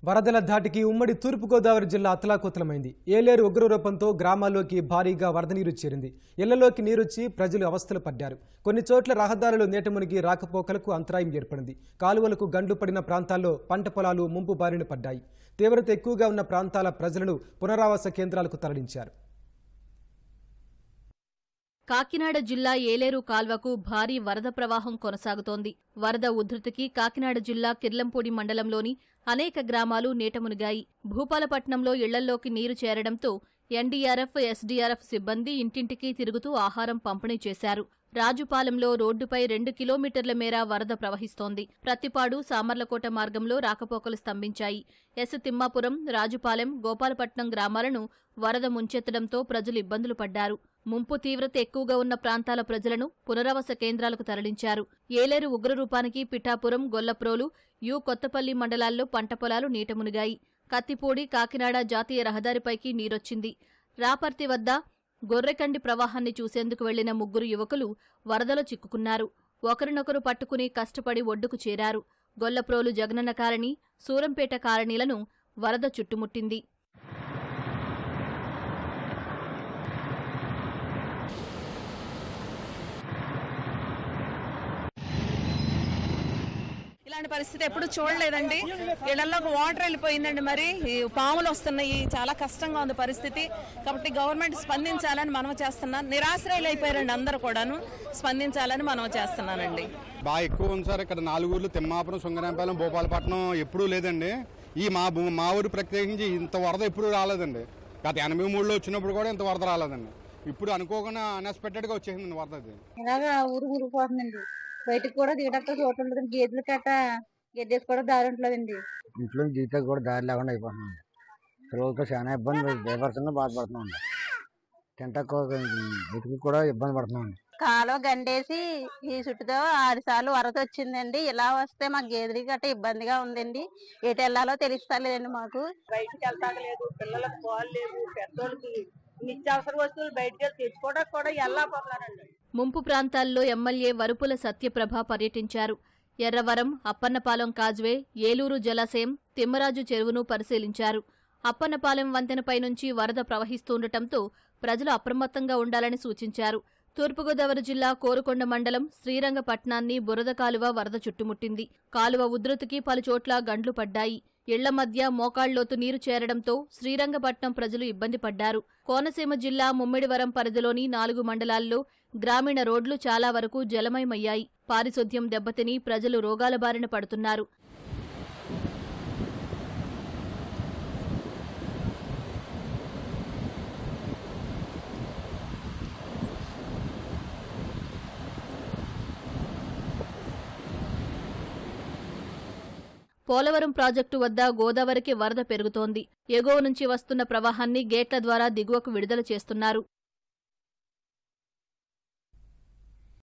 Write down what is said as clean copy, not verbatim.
వరదల ధాటికి ఉమ్మడి తూర్పుగోదావరి జిల్లా అతలాకుతలమైంది. ఏలేరు ఉగ్రరూపంతో గ్రామాల్లోకి భారీగా వరద నీరు చేరింది. ఇళ్లలోకి నీరొచ్చి ప్రజలు అవస్థలు పడ్డారు. కొన్ని చోట్ల రహదారులు నీట మునిగి రాకపోకలకు అంతరాయం ఏర్పడింది. కాలువలకు గండ్లు పడిన ప్రాంతాల్లో పంట పొలాలు ముంపు బారిన పడ్డాయి. తీవ్రత ఎక్కువగా ఉన్న ప్రాంతాల ప్రజలను పునరావాస కేంద్రాలకు తరలించారు. కాకినాడ జిల్లా ఏలేరు కాల్వకు భారీ వరద ప్రవాహం కొనసాగుతోంది. వరద ఉధృతికి కాకినాడ జిల్లా కిర్లంపూడి మండలంలోని అనేక గ్రామాలు నీటమునిగాయి. భూపాలపట్నంలో ఇళ్లల్లోకి నీరు చేరడంతో ఎన్డీఆర్ఎఫ్, ఎస్డీఆర్ఎఫ్ సిబ్బంది ఇంటింటికి తిరుగుతూ ఆహారం పంపిణీ చేశారు. రాజుపాలెంలో రోడ్డుపై 2 కిలోమీటర్ల మేర వరద ప్రవహిస్తోంది. ప్రత్తిపాడు, సామర్లకోట మార్గంలో రాకపోకలు స్తంభించాయి. ఎస్ తిమ్మాపురం, రాజుపాలెం, గోపాలపట్నం గ్రామాలను వరద ముంచెత్తడంతో ప్రజలు ఇబ్బందులు పడ్డారు. ముంపు తీవ్రత ఎక్కువగా ఉన్న ప్రాంతాల ప్రజలను పునరావాస కేంద్రాలకు తరలించారు. ఏలేరు ఉగ్రరూపానికి పిఠాపురం, గొల్లప్రోలు, కొత్తపల్లి మండలాల్లో పంట పొలాలు నీటమునిగాయి. కత్తిపూడి, కాకినాడ జాతీయ రహదారిపైకి నీరొచ్చింది. రాపర్తి వద్ద గొర్రెకండి ప్రవాహాన్ని చూసేందుకు వెళ్లిన 3 యువకులు వరదలో చిక్కుకున్నారు. ఒకరినొకరు పట్టుకుని కష్టపడి ఒడ్డుకు చేరారు. గొల్లప్రోలు జగనన్న కాలనీ, సూరంపేట కాలనీలను వరద చుట్టుముట్టింది. ఇలాంటి పరిస్థితి ఎప్పుడు చూడలేదండి. ఇళ్లలోకి వాటర్ వెళ్ళిపోయిందండి. మరి పాములు వస్తున్నాయి. చాలా కష్టంగా ఉంది పరిస్థితి. కాబట్టి గవర్నమెంట్ స్పందించాలని మనం చేస్తున్నాం. నిరాశ్రయులు అయిపోయారండి అందరూ కూడాను. స్పందించాలని మనం చేస్తున్నానండి. బాగా ఎక్కువ ఉంది సార్. ఇక్కడ 4 ఊర్లు తిమ్మాపురం, శృంగరాంపాలెం, భూపాలపట్నం ఎప్పుడూ లేదండి. ఈ మా ఊరు ప్రత్యేకించి ఇంత వరద ఎప్పుడు రాలేదండి. గత 83లో వచ్చినప్పుడు కూడా ఇంత వరద రాలేదండి. ఇప్పుడు అనుకోకుండా అన్ఎక్స్పెక్టెడ్ గా వచ్చేసింది వరద. అది ఇలాగా ఊరు ఊరిపోతుందండి. బయటకు కూడా దిగడానికి చోటు ఉండదు. గేదెలు కట్ట గెద్దేసి కూడా దారి ఉంటుందండి. ఇంట్లో జీతాలు కూడా దారి లేకుండా అయిపోతున్నాం. పిల్లలతో చాలా ఇబ్బంది బేపడుతున్నా బాధపడుతున్నాం. తింటకు బతుకు కూడా ఇబ్బంది పడుతున్నాం. కాలువ గండేసి ఈ చుట్టుతో 6 సార్లు వరద వచ్చిందండి. ఇలా వస్తే మాకు గేదెలు గట్ట ఇబ్బందిగా ఉందండి. ఎటు వెళ్లాలో తెలుస్తలేదండి. మాకు బయటకు వెళ్తాగలేదు. పిల్లలకు పాలు లేవు. పెద్దోళ్ళకి నిత్యావసర వస్తువులు బయటకు తెచ్చుకోవడానికి కూడా వెళ్ళకపోతున్నారండి. ముంపు ప్రాంతాల్లో ఎమ్మెల్యే వరుపుల సత్యప్రభ పర్యటించారు. ఎర్రవరం, అప్పన్నపాలెం కాజ్వే, ఏలూరు జలాశయం, తిమ్మరాజు చెరువును పరిశీలించారు. అప్పన్నపాలెం వంతెనపై నుంచి వరద ప్రవహిస్తుండటంతో ప్రజలు అప్రమత్తంగా ఉండాలని సూచించారు. తూర్పుగోదావరి జిల్లా కోరుకొండ మండలం శ్రీరంగపట్నాన్ని బురద కాలువ వరద చుట్టుముట్టింది. కాలువ ఉధృతికి పలుచోట్ల గండ్లు పడ్డాయి. ఇళ్ల మధ్య మోకాళ్లోతు నీరు చేరడంతో శ్రీరంగపట్నం ప్రజలు ఇబ్బంది పడ్డారు. కోనసీమ జిల్లా ముమ్మిడివరం పరిధిలోని 4 మండలాల్లో గ్రామీణ రోడ్లు చాలా వరకు జలమయమయ్యాయి. పారిశుద్ధ్యం దెబ్బతిని ప్రజలు రోగాల బారిన పడుతున్నారు. పోలవరం ప్రాజెక్టు వద్ద గోదావరికి వరద పెరుగుతోంది. ఎగువ నుంచి వస్తున్న ప్రవాహాన్ని గేట్ల ద్వారా దిగువకు విడుదల చేస్తున్నారు.